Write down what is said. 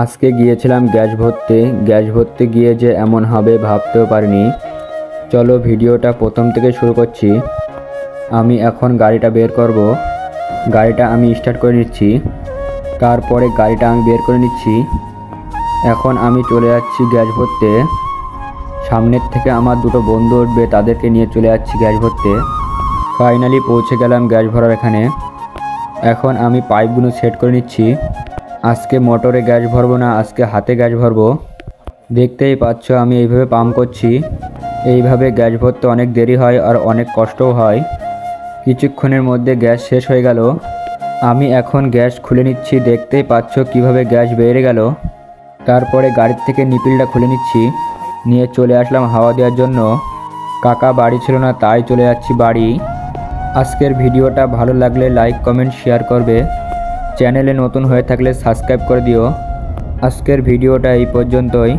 আজকে গিয়েছিলাম গ্যাস ভরতে গিয়ে যে এমন হবে ভাবতেও পারিনি। চলো ভিডিওটা প্রথম থেকে শুরু করছি। আমি এখন গাড়িটা বের করব। গাড়িটা আমি স্টার্ট করে নিচ্ছি। তারপরে গাড়িটা আমি বের করে নিচ্ছি। এখন আমি চলে যাচ্ছি গ্যাস ভরতে। সামনের থেকে আমার দুটো বন্ধু উঠবে, তাদেরকে নিয়ে চলে যাচ্ছি গ্যাস ভরতে। ফাইনালি পৌঁছে গেলাম গ্যাস ভরার এখানে। এখন আমি পাইপগুলো সেট করে নিচ্ছি। আজকে মোটরে গ্যাস ভরবো না, আজকে হাতে গ্যাস ভরবো। দেখতেই পাচ্ছ আমি এইভাবে পাম্প করছি। এইভাবে গ্যাস ভরতে অনেক দেরি হয় আর অনেক কষ্টও হয়। কিছুক্ষণের মধ্যে গ্যাস শেষ হয়ে গেল। আমি এখন গ্যাস খুলে নিচ্ছি। দেখতেই পাচ্ছ কিভাবে গ্যাস বেড়ে গেল। তারপরে গাড়ির থেকে নিপিলটা খুলে নিচ্ছি, নিয়ে চলে আসলাম হাওয়া দেওয়ার জন্য। কাকা বাড়ি ছিল না, তাই চলে যাচ্ছি বাড়ি। আজকের ভিডিওটা ভালো লাগলে লাইক কমেন্ট শেয়ার করবে। চ্যানেলে নতুন হয়ে থাকলে সাবস্ক্রাইব করে দিও। আজকের ভিডিওটা এই পর্যন্তই।